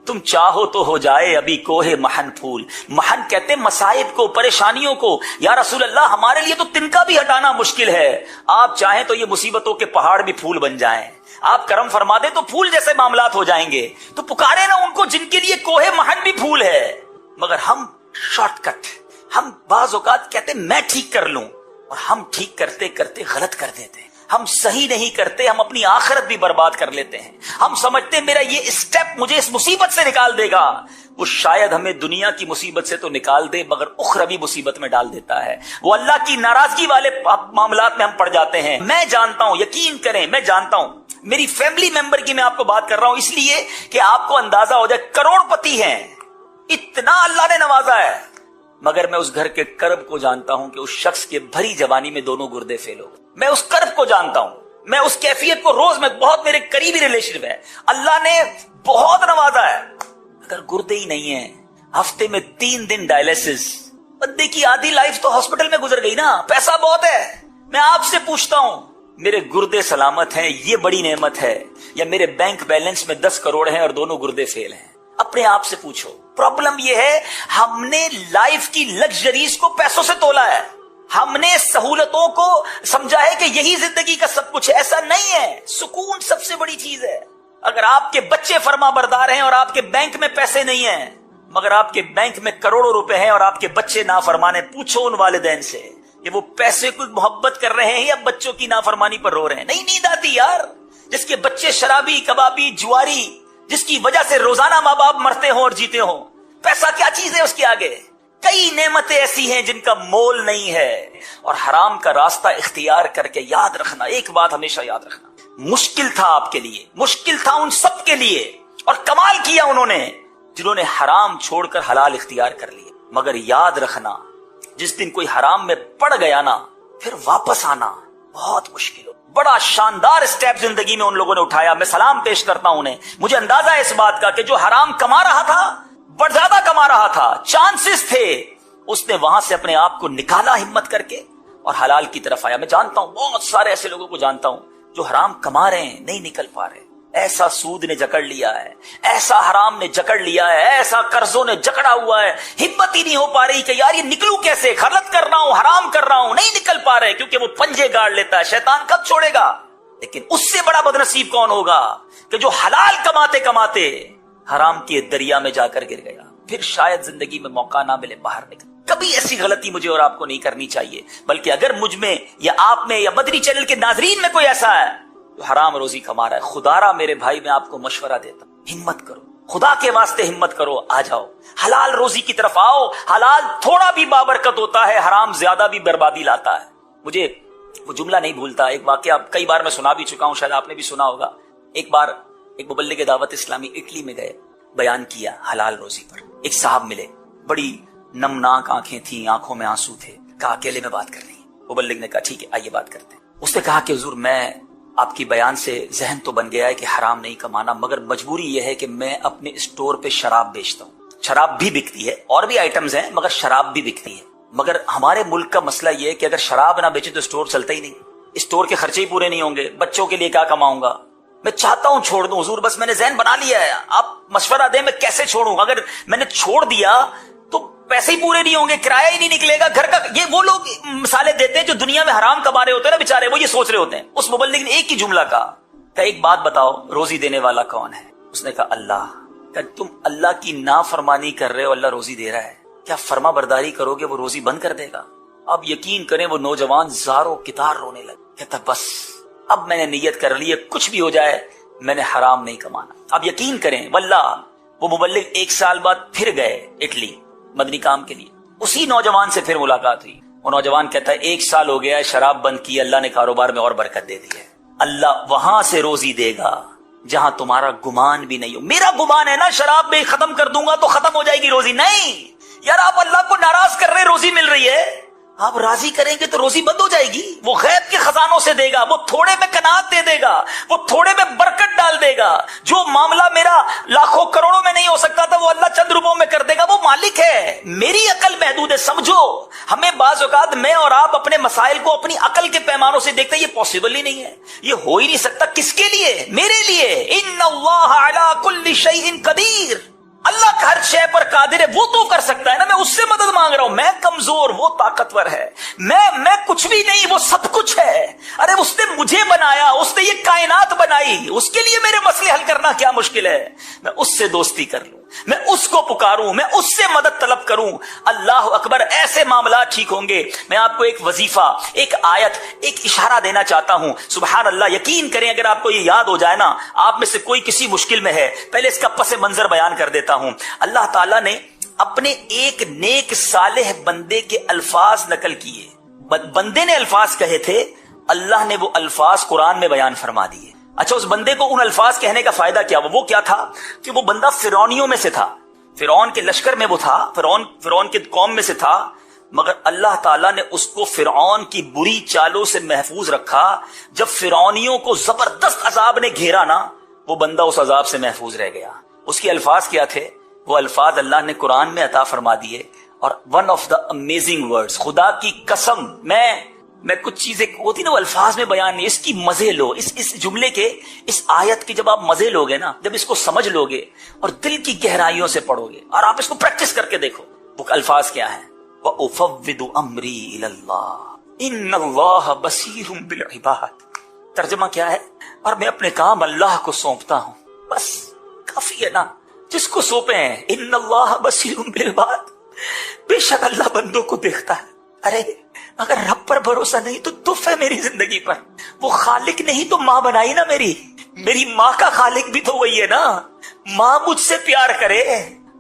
تم چاہو تو ہو جائے ابھی کوہ محن پھول. محن کہتے ہیں مصائب کو، پریشانیوں کو. یا رسول اللہ ہمارے لیے تو تنکا بھی ہٹانا مشکل ہے، آپ چاہیں تو یہ مصیبتوں کے پہاڑ بھی پھول بن جائیں. آپ کرم فرما دیں تو پھول جیسے معاملات ہو جائیں گے. تو پکارے نا ان کو جن کے لیے کوہ محن بھی پھول ہے. مگر ہم شارٹ کٹ، ہم بعض اوقات کہتے ہیں میں ٹھیک کر لوں، اور ہم ٹھیک کرتے کرتے غلط کر دیتے ہیں، ہم صحیح نہیں کرتے، ہم اپنی آخرت بھی برباد کر لیتے ہیں۔ ہم سمجھتے ہیں میرا یہ اسٹیپ مجھے اس مصیبت سے نکال دے گا، وہ شاید ہمیں دنیا کی مصیبت سے تو نکال دے مگر اخروی مصیبت میں ڈال دیتا ہے۔ وہ اللہ کی ناراضگی والے معاملات میں ہم پڑ جاتے ہیں۔ میں جانتا ہوں، یقین کریں میں جانتا ہوں، میری فیملی ممبر کی میں آپ کو بات کر رہا ہوں اس لیے کہ آپ کو اندازہ ہو جائے، کروڑ پتی ہیں، اتنا اللہ نے نوازا ہے، مگر میں اس گھر کے کرب کو جانتا ہوں کہ اس شخص کے بھری جوانی میں دونوں گردے فیل ہو گئے۔ میں اس کرب کو جانتا ہوں، میں اس کیفیت کو روز میں بہت میرے قریبی ریلیشن ہے، اللہ نے بہت نوازا ہے، اگر گردے ہی نہیں ہیں، ہفتے میں 3 دن ڈائلیسس، بندے کی آدھی لائف تو ہاسپٹل میں گزر گئی نا، پیسہ بہت ہے۔ میں آپ سے پوچھتا ہوں میرے گردے سلامت ہیں، یہ بڑی نعمت ہے، یا میرے بینک بیلنس میں 10 کروڑ ہیں اور دونوں گردے فیل ہیں؟ اپنے آپ سے پوچھو۔ پرابلم یہ ہے ہم نے لائف کی لگژریز کو پیسوں سے تولا ہے، ہم نے سہولتوں کو سمجھا ہے کہ یہی زندگی کا سب کچھ ہے۔ ایسا نہیں ہے، سکون سب سے بڑی چیز ہے۔ اگر آپ کے بچے فرما بردار ہیں اور آپ کے بینک میں پیسے نہیں ہیں، مگر آپ کے بینک میں کروڑوں روپے ہیں اور آپ کے بچے نافرمان ہیں، پوچھو ان والدین سے کہ وہ پیسے کو محبت کر رہے ہیں یا بچوں کی نافرمانی پر رو رہے ہیں۔ نہیں نیند آتی یار، جس کے بچے شرابی، کبابی، جواری، جس کی وجہ سے روزانہ ماں باپ مرتے ہوں اور جیتے ہوں، پیسہ کیا چیز ہے اس کے آگے؟ کئی نعمتیں ایسی ہیں جن کا مول نہیں ہے، اور حرام کا راستہ اختیار کر کے یاد رکھنا، ایک بات ہمیشہ یاد رکھنا، مشکل تھا آپ کے لیے، مشکل تھا ان سب کے لیے، اور کمال کیا انہوں نے جنہوں نے حرام چھوڑ کر حلال اختیار کر لیا، مگر یاد رکھنا جس دن کوئی حرام میں پڑ گیا نا، پھر واپس آنا بہت مشکل ہو۔ بڑا شاندار اسٹیپ زندگی میں ان لوگوں نے اٹھایا، میں سلام پیش کرتا ہوں انہیں۔ مجھے اندازہ ہے اس بات کا کہ جو حرام کما رہا تھا، بڑا زیادہ کما رہا تھا، چانسز تھے، اس نے وہاں سے اپنے آپ کو نکالا ہمت کر کے اور حلال کی طرف آیا۔ میں جانتا ہوں بہت سارے ایسے لوگوں کو جانتا ہوں جو حرام کما رہے ہیں، نہیں نکل پا رہے، ایسا سود نے جکڑ لیا ہے، ایسا حرام نے جکڑ لیا ہے، ایسا قرضوں نے جکڑا ہوا ہے، ہمت ہی نہیں ہو پا رہی کہ یار یہ نکلوں کیسے، غلط کر رہا ہوں، حرام کر رہا ہوں، نہیں نکل پا رہے، کیونکہ وہ پنجے گاڑ لیتا ہے، شیطان کب چھوڑے گا؟ لیکن اس سے بڑا بدنصیب کون ہوگا کہ جو حلال کماتے کماتے حرام کے دریا میں جا کر گر گیا، پھر شاید زندگی میں موقع نہ ملے باہر نکل۔ کبھی ایسی غلطی مجھے اور آپ کو نہیں کرنی چاہیے، بلکہ اگر مجھ میں یا آپ میں یا مدنی چینل کے ناظرین میں کوئی ایسا ہے جو حرام روزی کما رہا ہے، خدا را میرے بھائی میں آپ کو مشورہ دیتا ہوں، ہمت کرو، خدا کے واسطے ہمت کرو، آ جاؤ حلال روزی کی طرف آؤ۔ حلال تھوڑا بھی بابرکت ہوتا ہے، حرام زیادہ بھی بربادی لاتا ہے۔ مجھے وہ جملہ نہیں بھولتا، ایک واقعہ کئی بار میں سنا بھی چکا ہوں، شاید آپ نے بھی سنا ہوگا۔ ایک بار ایک مبلغ دعوت اسلامی اٹلی میں گئے، بیان کیا حلال روزی پر۔ ایک صاحب ملے، بڑی نمناک آنکھیں تھیں، آنکھوں میں آنسو تھے، کہا اکیلے میں بات کرنی ہے۔ مبلغ نے کہا ٹھیک ہے آئیے بات کرتے ہیں۔ اس نے کہا کہ حضور میں آپ کی بیان سے ذہن تو بن گیا ہے کہ حرام نہیں کمانا، مگر مجبوری یہ ہے کہ میں اپنے اسٹور پہ شراب بیچتا ہوں، شراب بھی بکتی ہے اور بھی آئٹمز ہیں مگر شراب بھی بکتی ہے، مگر ہمارے ملک کا مسئلہ یہ ہے کہ اگر شراب نہ بیچے تو اسٹور چلتا ہی نہیں، اسٹور کے خرچے ہی پورے نہیں ہوں گے، بچوں کے لیے کیا کماؤں گا؟ میں چاہتا ہوں چھوڑ دوں حضور، بس میں نے ذہن بنا لیا ہے، آپ مشورہ دیں میں کیسے چھوڑوں؟ اگر میں نے چھوڑ دیا تو پیسے ہی پورے نہیں ہوں گے، کرایہ ہی نہیں نکلے گا گھر کا۔ یہ وہ لوگ مثالیں دیتے ہیں جو دنیا میں حرام کما رہے ہوتے ہیں نا بیچارے، وہ یہ سوچ رہے ہوتے ہیں۔ اس مبلغ نے ایک ہی جملہ کہا کہ ایک بات بتاؤ، روزی دینے والا کون ہے؟ اس نے کہا اللہ۔ کہ تم اللہ کی نافرمانی کر رہے ہو، اللہ روزی دے رہا ہے، کیا فرما برداری کرو گے وہ روزی بند کر دے گا؟ اب یقین کریں وہ نوجوان زاروں کتار رونے لگے، کہتا بس اب میں نے نیت کر لی ہے، کچھ بھی ہو جائے میں نے حرام نہیں کمانا۔ اب یقین کریں واللہ وہ مبلغ 1 سال بعد پھر گئے اٹلی مدنی کام کے لیے، اسی نوجوان سے پھر ملاقات ہوئی۔ وہ نوجوان کہتا ہے 1 سال ہو گیا ہے شراب بند کی، اللہ نے کاروبار میں اور برکت دے دی ہے، اللہ وہاں سے روزی دے گا جہاں تمہارا گمان بھی نہیں ہو۔ میرا گمان ہے نا شراب میں ختم کر دوں گا تو ختم ہو جائے گی روزی، نہیں یار، آپ اللہ کو ناراض کر رہے، روزی مل رہی ہے، آپ راضی کریں گے تو روزی بند ہو جائے گی۔ وہ غیب کے خزانوں سے دے گا، وہ تھوڑے میں قناعت دے دے گا، وہ تھوڑے میں برکت ڈال دے گا۔ جو معاملہ میرا لاکھوں کروڑوں میں نہیں ہو سکتا تھا وہ اللہ چند روپوں میں کر دے گا، وہ مالک ہے۔ میری عقل محدود ہے، سمجھو۔ ہمیں بعض اوقات میں اور آپ اپنے مسائل کو اپنی عقل کے پیمانوں سے دیکھتے ہیں، یہ پاسبل ہی نہیں ہے، یہ ہو ہی نہیں سکتا۔ کس کے لیے؟ میرے لیے۔ ان اللہ علی کل شیء قدیر، اللہ کا ہر شے پر قادر ہے، وہ تو کر سکتا ہے نا، میں اس سے مدد مانگ رہا ہوں، میں کمزور، وہ طاقتور ہے، میں کچھ بھی نہیں، وہ سب کچھ ہے۔ ارے اس نے مجھے بنایا، اس نے یہ کائنات بنائی، اس کے لیے میرے مسئلے حل کرنا کیا مشکل ہے؟ میں اس سے دوستی کر لوں، میں اس کو پکاروں, میں اس سے مدد طلب کروں. اللہ اکبر, ایسے معاملات ٹھیک ہوں گے. میں آپ کو ایک وظیفہ, ایک آیت, ایک اشارہ دینا چاہتا ہوں. سبحان اللہ, یقین کریں اگر آپ کو یہ یاد ہو جائے نا, آپ میں سے کوئی کسی مشکل میں ہے, پہلے اس کا پس منظر بیان کر دیتا ہوں. اللہ تعالیٰ نے اپنے ایک نیک صالح بندے کے الفاظ نقل کیے. بندے نے الفاظ کہے تھے, اللہ نے وہ الفاظ قرآن میں بیان فرما دیے. اچھا, اس بندے کو ان الفاظ کہنے کا فائدہ کیا ہوا؟ وہ کیا تھا کہ وہ بندہ فرعونیوں میں سے تھا, فرعون کے لشکر میں وہ تھا, فرعون کے قوم میں سے تھا, مگر اللہ تعالیٰ نے اس کو فرعون کی بری چالوں سے محفوظ رکھا. جب فرعونیوں کو زبردست عذاب نے گھیرا نا, وہ بندہ اس عذاب سے محفوظ رہ گیا. اس کے الفاظ کیا تھے؟ وہ الفاظ اللہ نے قرآن میں عطا فرما دیے. اور one of the amazing words, خدا کی قسم, میں کچھ چیزیں ہوتی نا وہ الفاظ میں بیان نہیں, اس کی مزے لو, اس جملے کے, اس آیت کی جب آپ مزے لوگے نا, جب اس کو سمجھ لوگے اور دل کی گہرائیوں سے پڑھو گے اور آپ اس کو پریکٹس کر کے دیکھو, وہ الفاظ کیا ہیں؟ وَأُفَوِّضُ أَمْرِي إِلَى اللَّهِ إِنَّ اللَّهَ بَصِيرٌ بِالْعِبَادِ. ترجمہ کیا ہے؟ اور میں اپنے کام اللہ کو سونپتا ہوں. بس کافی ہے نا, جس کو سونپے ہیں. إِنَّ اللَّهَ بَصِيرٌ بِالْعِبَادِ, بے شک اللہ بندوں کو دیکھتا ہے. ارے اگر رب پر بھروسہ نہیں تو دف ہے میری زندگی پر. وہ خالق نہیں تو ماں بنائی نا میری ماں کا خالق بھی تو وہی ہے نا. ماں مجھ سے پیار کرے,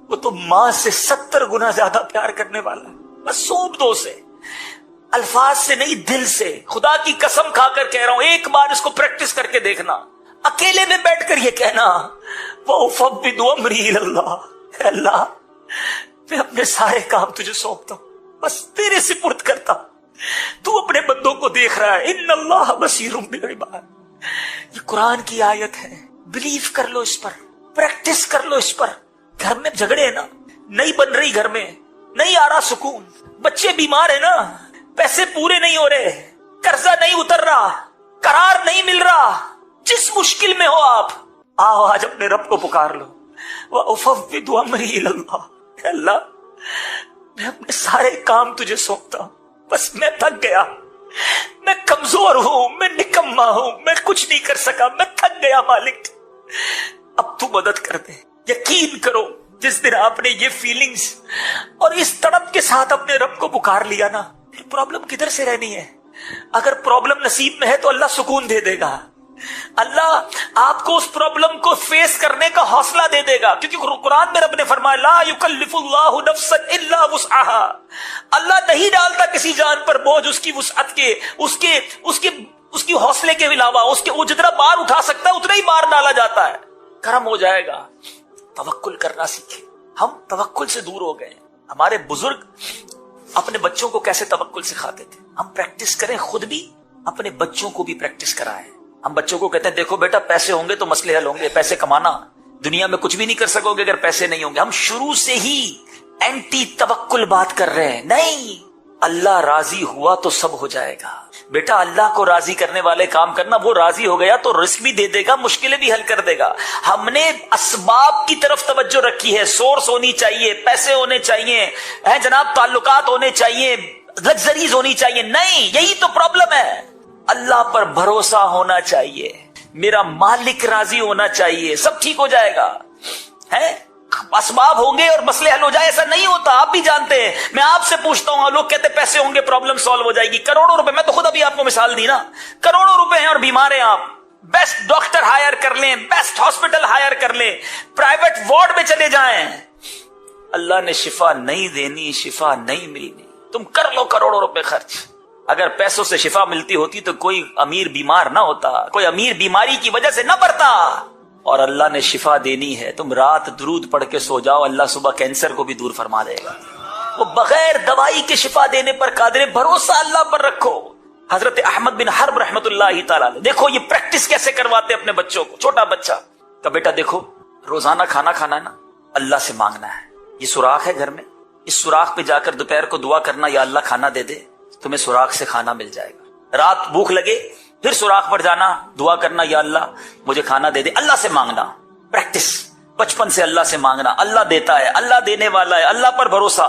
وہ تو ماں سے 70 گنا زیادہ پیار کرنے والا ہے. بس سونپ دو اسے, الفاظ سے نہیں دل سے. خدا کی قسم کھا کر کہہ رہا ہوں, ایک بار اس کو پریکٹس کر کے دیکھنا, اکیلے میں بیٹھ کر یہ کہنا, وَأُفَوِّضُ أَمْرِي إِلَى اللَّهِ, اے اللہ میں اپنے سارے کام تجھے سونپتا ہوں, بس تیرے سپرد کرتا ہوں. تو اپنے بندوں کو دیکھ رہا ہے. ان اللہ بصیر بالعباد. یہ قرآن کی آیت ہے, بلیو کر لو اس پر, پریکٹس کر لو اس پر. گھر میں جھگڑے ہیں نا, نہیں بن رہی, گھر میں نہیں آ رہا سکون, بچے بیمار ہیں نا, پیسے پورے نہیں ہو رہے, قرضہ نہیں اتر رہا, قرار نہیں مل رہا, جس مشکل میں ہو آپ, آؤ آج اپنے رب کو پکار لو. وَأُفَوِّضُ أَمْرِي إِلَى اللَّهِ, اے اللہ میں اپنے سارے کام تجھے سونپتا ہوں. بس میں تھک گیا, میں کمزور ہوں, میں نکما ہوں, میں کچھ نہیں کر سکا, میں تھک گیا مالک, اب تو مدد کر دے. یقین کرو جس دن آپ نے یہ فیلنگز اور اس تڑپ کے ساتھ اپنے رب کو پکار لیا نا, پھر پرابلم کدھر سے رہنی ہے. اگر پرابلم نصیب میں ہے تو اللہ سکون دے دے گا. اللہ آپ کو اس پرابلم کو فیس کرنے کا حوصلہ دے دے گا, کیونکہ قرآن میں رب نے فرمایا لا یکلف اللہ نفسا الا وسعها. اللہ نہیں ڈالتا کسی جان پر بوجھ اس کی وسعت کے, اس کی حوصلے کے علاوہ. اس کے وہ جتنا بار اٹھا سکتا ہے اتنا ہی بار ڈالا جاتا ہے. کرم ہو جائے گا. توکل کرنا سیکھیں. ہم توکل سے دور ہو گئے. ہمارے بزرگ اپنے بچوں کو کیسے توکل سکھاتے تھے, ہم پریکٹس کریں, خود بھی اپنے بچوں کو بھی پریکٹس کرائیں. ہم بچوں کو کہتے ہیں دیکھو بیٹا پیسے ہوں گے تو مسئلے حل ہوں گے, پیسے کمانا, دنیا میں کچھ بھی نہیں کر سکو گے اگر پیسے نہیں ہوں گے. ہم شروع سے ہی اینٹی توکل بات کر رہے ہیں. نہیں, اللہ راضی ہوا تو سب ہو جائے گا. بیٹا اللہ کو راضی کرنے والے کام کرنا, وہ راضی ہو گیا تو رزق بھی دے دے گا, مشکلیں بھی حل کر دے گا. ہم نے اسباب کی طرف توجہ رکھی ہے, سورس ہونی چاہیے, پیسے ہونے چاہیے, جناب تعلقات ہونے چاہیے, لگژریز ہونی چاہیے. نہیں, یہی تو پرابلم ہے. اللہ پر بھروسہ ہونا چاہیے, میرا مالک راضی ہونا چاہیے, سب ٹھیک ہو جائے گا. اسباب ہوں گے اور مسئلے حل ہو جائے, ایسا نہیں ہوتا, آپ بھی جانتے ہیں. میں آپ سے پوچھتا ہوں, لوگ کہتے ہیں پیسے ہوں گے پرابلم سالو ہو جائے گی. کروڑوں روپے, میں تو خود ابھی آپ کو مثال دی نا, کروڑوں روپے ہیں اور بیمار ہیں آپ, بیسٹ ڈاکٹر ہائر کر لیں, بیسٹ ہاسپٹل ہائر کر لیں, پرائیویٹ وارڈ میں چلے جائیں, اللہ نے شفا نہیں دینی, شفا نہیں ملنی. تم کر لو کروڑوں روپے خرچ. اگر پیسوں سے شفا ملتی ہوتی تو کوئی امیر بیمار نہ ہوتا, کوئی امیر بیماری کی وجہ سے نہ پڑتا. اور اللہ نے شفا دینی ہے, تم رات درود پڑھ کے سو جاؤ, اللہ صبح کینسر کو بھی دور فرما دے گا. وہ بغیر دوائی کے شفا دینے پر قادر ہے, بھروسہ اللہ پر رکھو. حضرت احمد بن حرب رحمت اللہ تعالیٰ دیکھو یہ پریکٹس کیسے کرواتے اپنے بچوں کو. چھوٹا بچہ کہ بیٹا دیکھو روزانہ کھانا کھانا ہے نا, اللہ سے مانگنا ہے. یہ سوراخ ہے گھر میں, اس سوراخ پہ جا کر دوپہر کو دعا کرنا, یا اللہ کھانا دے دے, تمہیں سوراخ سے کھانا مل جائے گا. رات بھوک لگے پھر سوراخ پر جانا, دعا کرنا, یا اللہ مجھے کھانا دے دے. اللہ سے مانگنا, پریکٹس بچپن سے اللہ سے مانگنا. اللہ دیتا ہے, اللہ دینے والا ہے, اللہ پر بھروسہ.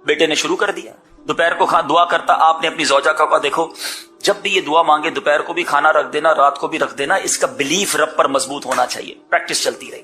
بیٹے نے شروع کر دیا, دوپہر کو دعا کرتا. آپ نے اپنی زوجہ کا کہا دیکھو جب بھی یہ دعا مانگے دوپہر کو بھی کھانا رکھ دینا, رات کو بھی رکھ دینا. اس کا بلیف رب پر مضبوط ہونا چاہیے. پریکٹس چلتی رہی.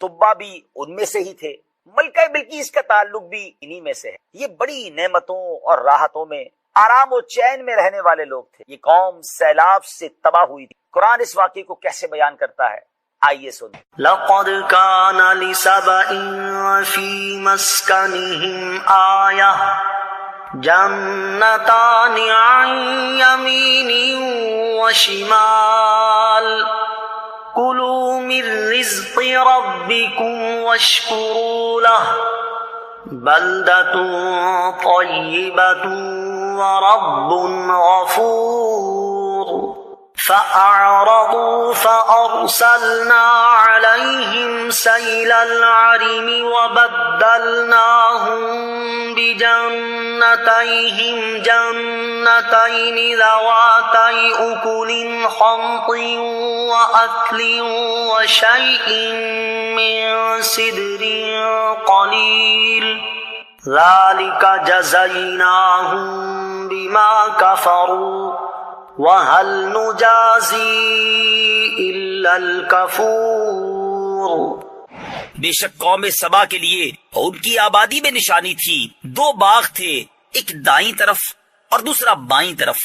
طبا بھی ان میں سے ہی تھے، ملکہ بلقیس کا تعلق بھی انہی میں سے ہے۔ یہ بڑی نعمتوں اور راحتوں میں، آرام و چین میں رہنے والے لوگ تھے۔ یہ قوم سیلاب سے تباہ ہوئی تھی۔ قرآن اس واقعے کو کیسے بیان کرتا ہے، آئیے سنیں۔ لقد كان لسبإ في مسكنهم آية جنتان عن يمين وشمال كلوا من رزق ربكم واشكروا له بلدة طيبة ورب غفور فأعرضوا فأرسلنا عليهم سيل العرم وبدلناهم بجنتيهم جنتين ذواتي أكل خمط وأكل وشيء من سدر قليل ذلك جزيناهم بما كفروا وَهَلْ نُجَازِي إِلَّا الْكَفُورَ۔ بے شک قوم سبا کے لیے ان کی آبادی میں نشانی تھی، دو باغ تھے، ایک دائیں طرف اور دوسرا بائیں طرف۔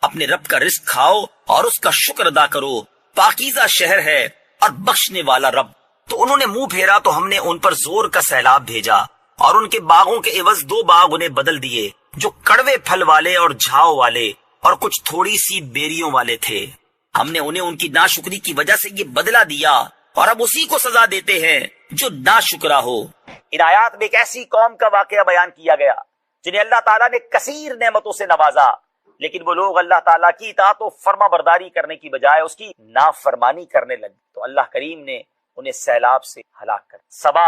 اپنے رب کا رزق کھاؤ اور اس کا شکر ادا کرو، پاکیزہ شہر ہے اور بخشنے والا رب۔ تو انہوں نے منہ پھیرا تو ہم نے ان پر زور کا سیلاب بھیجا اور ان کے باغوں کے عوض دو باغ انہیں بدل دیے جو کڑوے پھل والے اور جھاؤ والے اور کچھ تھوڑی سی بیریوں والے تھے۔ ہم نے انہیں ان کی ناشکری کی وجہ سے یہ بدلہ دیا اور اب اسی کو سزا دیتے ہیں جو ناشکرا ہو۔ ان آیات میں ایک ایسی قوم کا واقعہ بیان کیا گیا جنہیں اللہ تعالیٰ نے کثیر نعمتوں سے نوازا، لیکن وہ لوگ اللہ تعالیٰ کی اطاعت و فرما برداری کرنے کی بجائے اس کی نافرمانی کرنے لگے تو اللہ کریم نے انہیں سیلاب سے ہلاک کر۔ سبا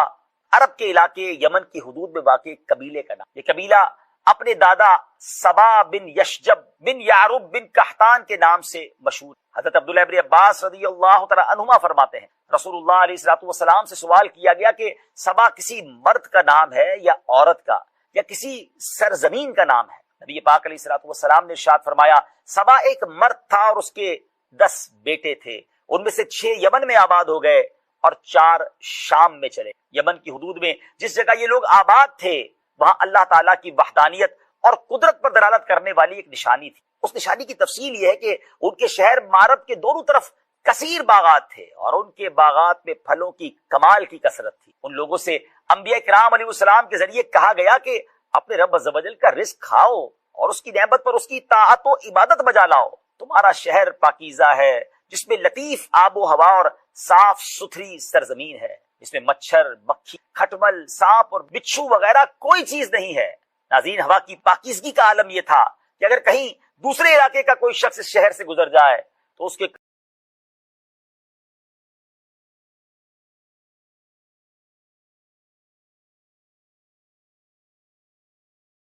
عرب کے علاقے یمن کی حدود میں واقع ایک قبیلے کا نام۔ یہ قبیلہ اپنے دادا سبا بن یشجب بن یعرب بن قحطان کے نام سے مشہور۔ حضرت عبداللہ ابن عباس رضی اللہ تعالی عنہما فرماتے ہیں رسول اللہ علیہ الصلوۃ والسلام سے سوال کیا گیا کہ سبا کسی مرد کا نام ہے یا عورت کا یا کسی سرزمین کا نام ہے؟ نبی پاک علیہ الصلوۃ والسلام نے ارشاد فرمایا سبا ایک مرد تھا اور اس کے 10 بیٹے تھے، ان میں سے 6 یمن میں آباد ہو گئے اور 4 شام میں چلے۔ یمن کی حدود میں جس جگہ یہ لوگ آباد تھے وہاں اللہ تعالیٰ کی وحدانیت اور قدرت پر دلالت کرنے والی ایک نشانی تھی۔ اس نشانی کی تفصیل یہ ہے کہ ان کے شہر مارب کے دونوں طرف کثیر باغات تھے اور ان کے باغات میں پھلوں کی کمال کی کثرت تھی۔ ان لوگوں سے انبیاء کرام علیہ السلام کے ذریعے کہا گیا کہ اپنے رب عز و جل کا رزق کھاؤ اور اس کی نعمت پر اس کی طاعت و عبادت بجا لاؤ۔ تمہارا شہر پاکیزہ ہے جس میں لطیف آب و ہوا اور صاف ستھری سرزمین ہے، اس میں مچھر، مکھی، کھٹمل، سانپ اور بچھو وغیرہ کوئی چیز نہیں ہے۔ ناظرین، ہوا کی پاکیزگی کا عالم یہ تھا کہ اگر کہیں دوسرے علاقے کا کوئی شخص اس شہر سے گزر جائے تو اس کے